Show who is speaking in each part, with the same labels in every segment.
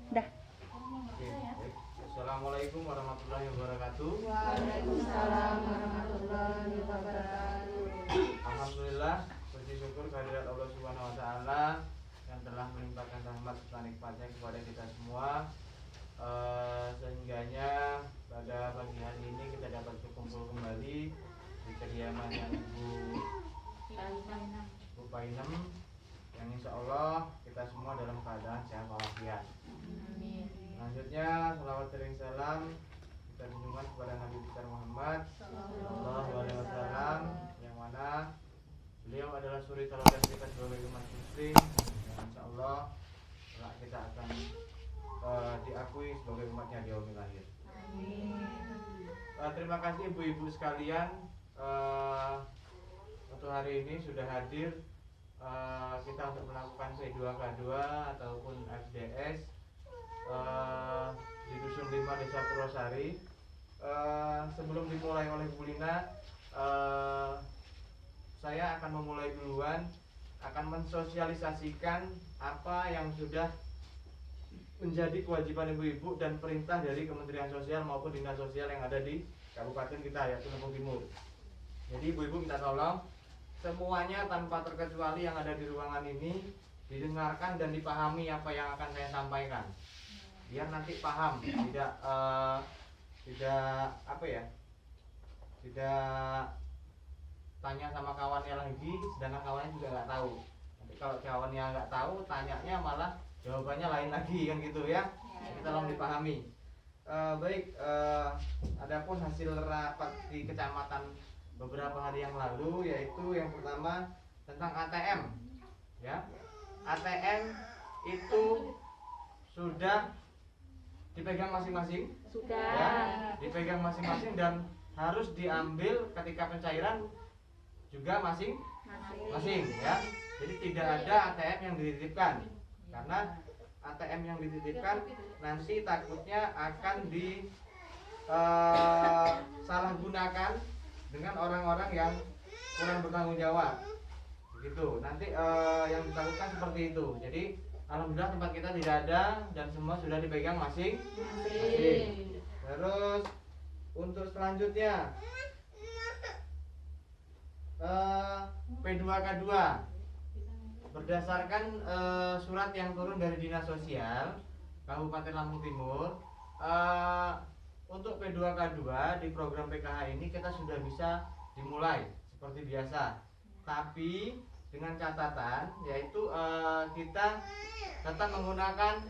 Speaker 1: Dah.
Speaker 2: Oke, baik. Assalamualaikum warahmatullahi wabarakatuh.
Speaker 3: Waalaikumsalam warahmatullahi wabarakatuh.
Speaker 2: Alhamdulillah, puji syukur kehadirat Allah Subhanahu wa taala yang telah melimpahkan rahmat serta nikmatnya kepada kita semua. Sehingganya pada pagi hari ini kita dapat berkumpul kembali di kediaman yang Ibu Painem, yang insya Allah kita semua dalam keadaan sehat walafiat. Selanjutnya salawat dan salam kita junjungan kepada Nabi besar Muhammad Sallallahu Alaihi Wasallam, yang mana beliau adalah suri teladan kita sebagai umat muslim, yang insya Allah kelak kita akan diakui sebagai umatnya di yaumil akhir. Terima kasih ibu-ibu sekalian, untuk hari ini sudah hadir kita untuk melakukan P2K2 ataupun FDS di Dusun 5 Desa Purwosari. Sebelum dimulai oleh Bu Lina, saya akan memulai duluan, akan mensosialisasikan apa yang sudah menjadi kewajiban ibu-ibu dan perintah dari Kementerian Sosial maupun Dinas Sosial yang ada di kabupaten kita, yaitu Lampung Timur. Jadi ibu-ibu minta tolong semuanya tanpa terkecuali yang ada di ruangan ini didengarkan dan dipahami apa yang akan saya sampaikan, biar nanti paham, tidak tanya sama kawannya lagi sedangkan kawannya juga nggak tahu. Nanti kalau kawannya nggak tahu, tanyanya malah jawabannya lain lagi, kan gitu ya. Kita tolong dipahami. Baik, adapun hasil rapat di kecamatan beberapa hari yang lalu, yaitu yang pertama tentang ATM, ya. ATM itu sudah dipegang masing-masing, ya, dipegang masing-masing dan harus diambil ketika pencairan juga masing-masing, ya. Jadi tidak ada ATM yang dititipkan, karena ATM yang dititipkan nanti takutnya akan disalahgunakan dengan orang-orang yang kurang bertanggung jawab, begitu. Nanti yang ditakutkan seperti itu. Jadi alhamdulillah tempat kita tidak ada dan semua sudah dipegang masing-masing. Terus untuk selanjutnya P2K2 berdasarkan surat yang turun dari Dinas Sosial Kabupaten Lampung Timur. Untuk P2K2 di program PKH ini kita sudah bisa dimulai seperti biasa, tapi dengan catatan yaitu kita tetap menggunakan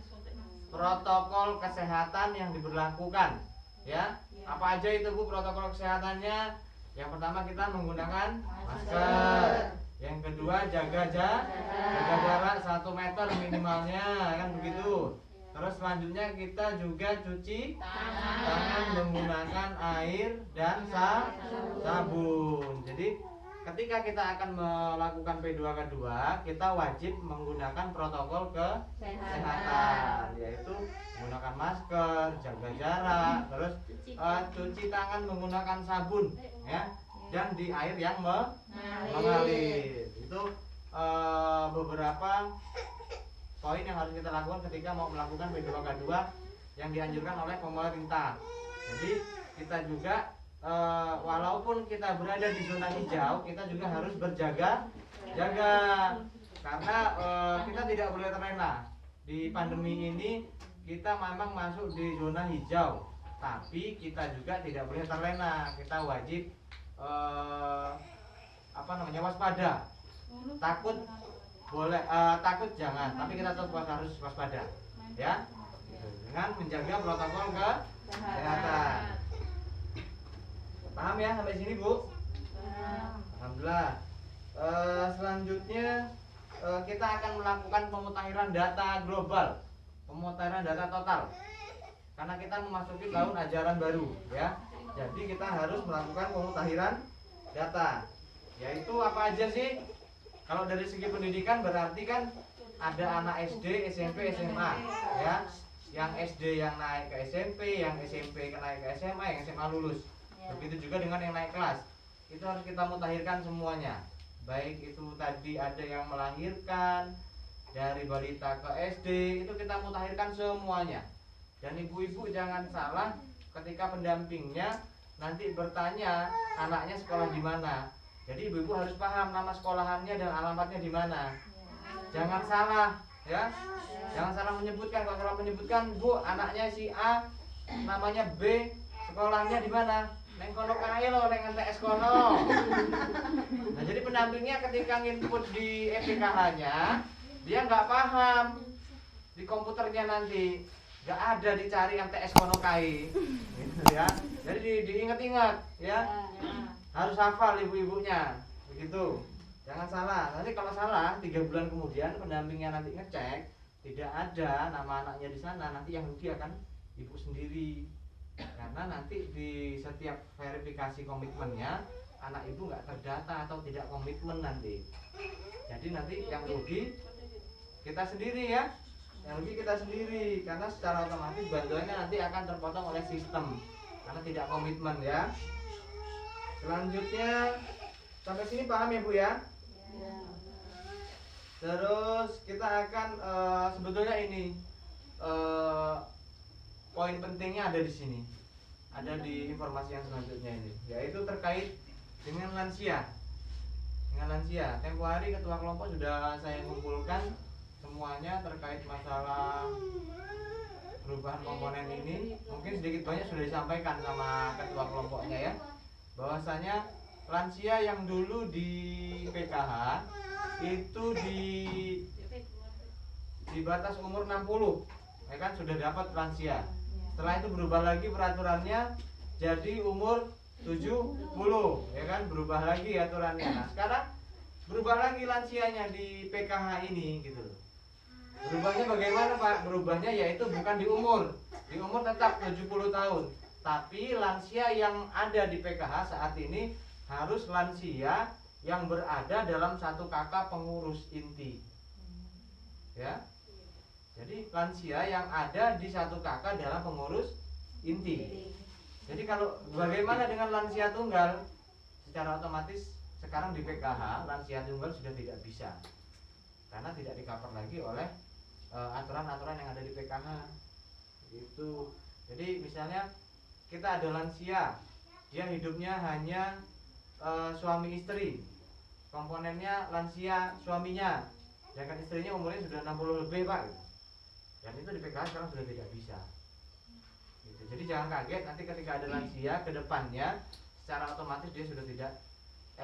Speaker 2: protokol kesehatan yang diberlakukan, ya. Apa aja itu Bu protokol kesehatannya? Yang pertama kita menggunakan masker, yang kedua jaga jarak 1 meter minimalnya, kan begitu. Terus selanjutnya kita juga cuci tangan menggunakan air dan sabun. Jadi ketika kita akan melakukan P2K2, kita wajib menggunakan protokol kesehatan, yaitu menggunakan masker, jaga jarak, terus cuci tangan menggunakan sabun, ya, dan di air yang mengalir. Itu beberapa poin yang harus kita lakukan ketika mau melakukan P2K2 yang dianjurkan oleh pemerintah. Jadi kita juga walaupun kita berada di zona hijau, kita juga harus berjaga-jaga, karena kita tidak boleh terlena. Di pandemi ini kita memang masuk di zona hijau, tapi kita juga tidak boleh terlena. Kita wajib waspada. Takut jangan, tapi kita tetap harus waspada, ya, dengan menjaga protokol kesehatan. Paham ya sampai sini Bu? Alhamdulillah. Selanjutnya kita akan melakukan pemutakhiran data global, pemutakhiran data total, karena kita memasuki tahun ajaran baru, ya. Jadi kita harus melakukan pemutakhiran data, yaitu apa aja sih? Kalau dari segi pendidikan berarti kan ada anak SD, SMP, SMA, ya. Yang SD yang naik ke SMP, yang SMP naik ke SMA, yang SMA lulus. Begitu juga dengan yang naik kelas. Itu harus kita mutakhirkan semuanya. Baik itu tadi ada yang melahirkan, dari balita ke SD itu kita mutakhirkan semuanya. Dan ibu-ibu jangan salah ketika pendampingnya nanti bertanya anaknya sekolah di mana. Jadi ibu-ibu harus paham nama sekolahannya dan alamatnya di mana. Jangan salah ya. Jangan salah menyebutkan. Kalau salah menyebutkan, Bu, anaknya si A, namanya B, sekolahnya di mana? Neng kono kae lo, neng MTS kono. Nah, jadi pendampingnya ketika nginput di EPKH-nya, dia nggak paham di komputernya nanti. Nggak ada dicari MTS kono kae. Gitu ya. Jadi diingat-ingat ya. Harus hafal ibu-ibunya. Begitu. Jangan salah. Nanti kalau salah 3 bulan kemudian pendampingnya nanti ngecek tidak ada nama anaknya di sana, nanti yang rugi akan ibu sendiri. Karena nanti di setiap verifikasi komitmennya anak ibu nggak terdata atau tidak komitmen nanti. Jadi nanti yang rugi kita sendiri ya. Yang rugi kita sendiri karena secara otomatis bantuannya nanti akan terpotong oleh sistem karena tidak komitmen ya. Selanjutnya sampai sini paham ya Bu ya? Terus kita akan sebetulnya ini poin pentingnya ada di sini, ada di informasi yang selanjutnya ini, yaitu terkait dengan lansia. Dengan lansia, tempo hari ketua kelompok sudah saya kumpulkan semuanya terkait masalah perubahan komponen ini. Mungkin sedikit banyak sudah disampaikan sama ketua kelompoknya ya, bahwasanya lansia yang dulu di PKH itu di batas umur 60 ya kan sudah dapat lansia. Setelah itu berubah lagi peraturannya jadi umur 70 ya kan, berubah lagi aturannya. Nah, sekarang berubah lagi lansianya di PKH ini gitu loh. Berubahnya bagaimana Pak? Berubahnya yaitu bukan di umur tetap 70 tahun. Tapi lansia yang ada di PKH saat ini harus lansia yang berada dalam satu KK pengurus inti. Ya. Jadi lansia yang ada di satu KK dalam pengurus inti. Jadi kalau bagaimana dengan lansia tunggal? Secara otomatis sekarang di PKH lansia tunggal sudah tidak bisa. Karena tidak di-cover lagi oleh aturan-aturan yang ada di PKH. Itu. Jadi misalnya kita ada lansia, dia hidupnya hanya suami istri. Komponennya lansia suaminya, sedangkan istrinya umurnya sudah 60 lebih Pak. Dan itu di PKH sekarang sudah tidak bisa. Gitu. Jadi jangan kaget nanti ketika ada lansia ke depannya secara otomatis dia sudah tidak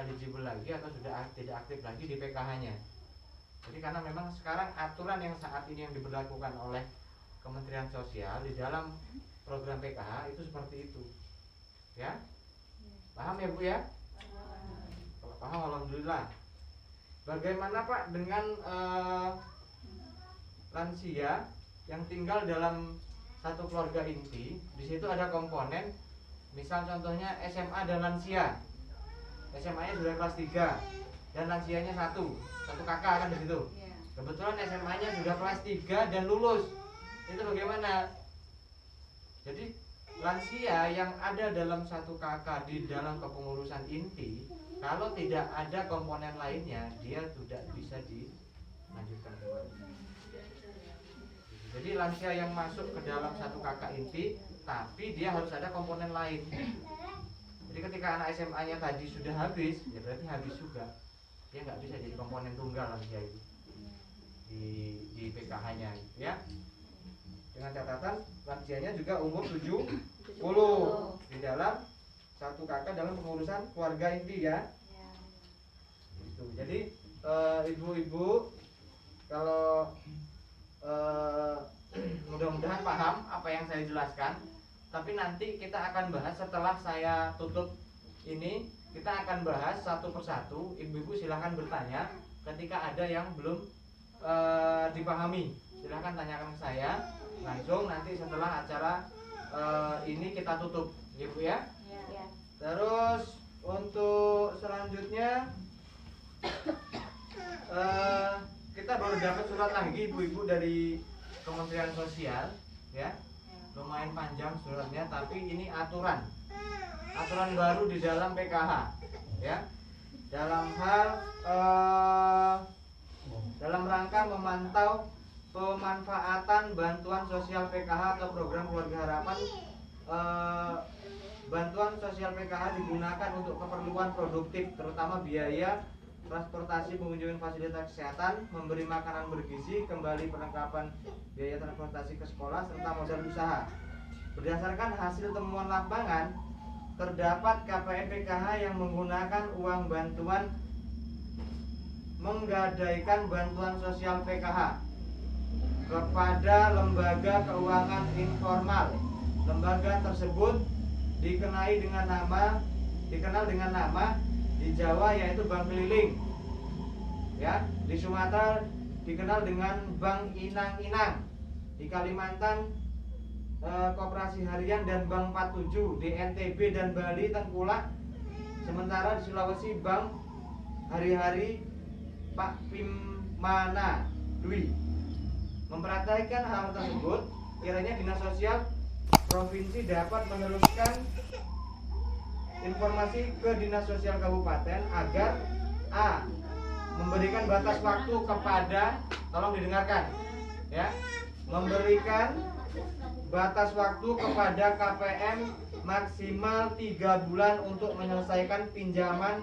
Speaker 2: eligible lagi atau sudah tidak aktif lagi di PKH-nya. Jadi karena memang sekarang aturan yang saat ini yang diberlakukan oleh Kementerian Sosial di dalam program PKH itu seperti itu. Ya? Paham ya Bu ya? Kalau paham alhamdulillah. Bagaimana Pak dengan lansia yang tinggal dalam satu keluarga inti? Di situ ada komponen, misal contohnya SMA dan lansia. SMA-nya sudah kelas 3 dan lansianya satu kakak kan di situ. Kebetulan SMA-nya sudah kelas 3 dan lulus. Itu bagaimana? Jadi lansia yang ada dalam satu kakak di dalam kepengurusan inti, kalau tidak ada komponen lainnya, dia tidak bisa dilanjutkan kembali. Jadi lansia yang masuk ke dalam satu kakak inti, tapi dia harus ada komponen lain. Jadi ketika anak SMA-nya tadi sudah habis, ya berarti habis juga. Dia nggak bisa jadi komponen tunggal lansia itu di PKH-nya, ya. Dengan catatan lansianya juga umur 70 di dalam satu kakak dalam pengurusan keluarga inti ya. Gitu. Jadi ibu-ibu kalau mudah-mudahan paham apa yang saya jelaskan. Tapi nanti kita akan bahas setelah saya tutup ini, kita akan bahas satu persatu. Ibu-ibu silahkan bertanya ketika ada yang belum dipahami. Silahkan tanyakan ke saya langsung nanti setelah acara ini kita tutup, Ibu ya. Terus untuk selanjutnya kita baru dapat surat lagi ibu-ibu dari Kementerian Sosial ya. Lumayan panjang suratnya, tapi ini aturan baru di dalam PKH ya. Dalam hal dalam rangka memantau pemanfaatan bantuan sosial PKH atau program keluarga harapan. Bantuan sosial PKH digunakan untuk keperluan produktif, terutama biaya transportasi pengunjung fasilitas kesehatan, memberi makanan bergizi, kembali perlengkapan biaya transportasi ke sekolah, serta modal usaha. Berdasarkan hasil temuan lapangan, terdapat KPM PKH yang menggunakan uang bantuan menggadaikan bantuan sosial PKH kepada lembaga keuangan informal. Lembaga tersebut dikenal dengan nama di Jawa yaitu Bank Keliling. Ya, di Sumatera dikenal dengan Bank Inang-Inang. Di Kalimantan Koperasi Harian dan Bank 47, di NTB dan Bali Tengkulak. Sementara di Sulawesi Bank Hari-Hari Pak Pimana Dwi. Memperhatikan hal tersebut, kiranya Dinas Sosial Provinsi dapat meneruskan informasi ke Dinas Sosial Kabupaten agar A. Memberikan batas waktu kepada, tolong didengarkan ya, memberikan batas waktu kepada KPM maksimal 3 bulan untuk menyelesaikan pinjaman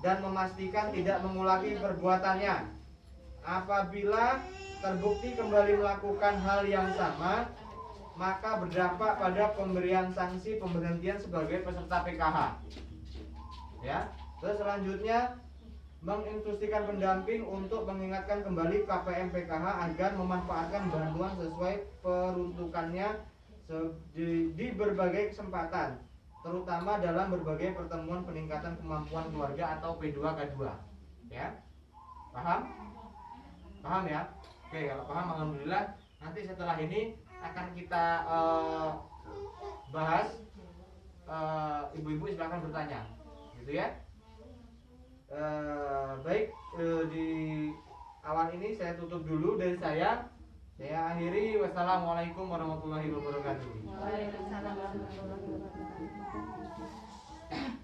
Speaker 2: dan memastikan tidak mengulangi perbuatannya. Apabila terbukti kembali melakukan hal yang sama, maka berdampak pada pemberian sanksi pemberhentian sebagai peserta PKH. Ya. Terus selanjutnya menginstruksikan pendamping untuk mengingatkan kembali KPM PKH agar memanfaatkan bantuan sesuai peruntukannya di berbagai kesempatan, terutama dalam berbagai pertemuan peningkatan kemampuan keluarga atau P2K2. Ya. Paham? Paham ya? Oke, kalau paham alhamdulillah. Nanti setelah ini akan kita bahas. Ibu-ibu silakan bertanya, gitu ya. Baik, di awal ini saya tutup dulu dari saya. Saya akhiri. Wassalamualaikum warahmatullahi wabarakatuh.
Speaker 3: Waalaikumsalam warahmatullahi wabarakatuh.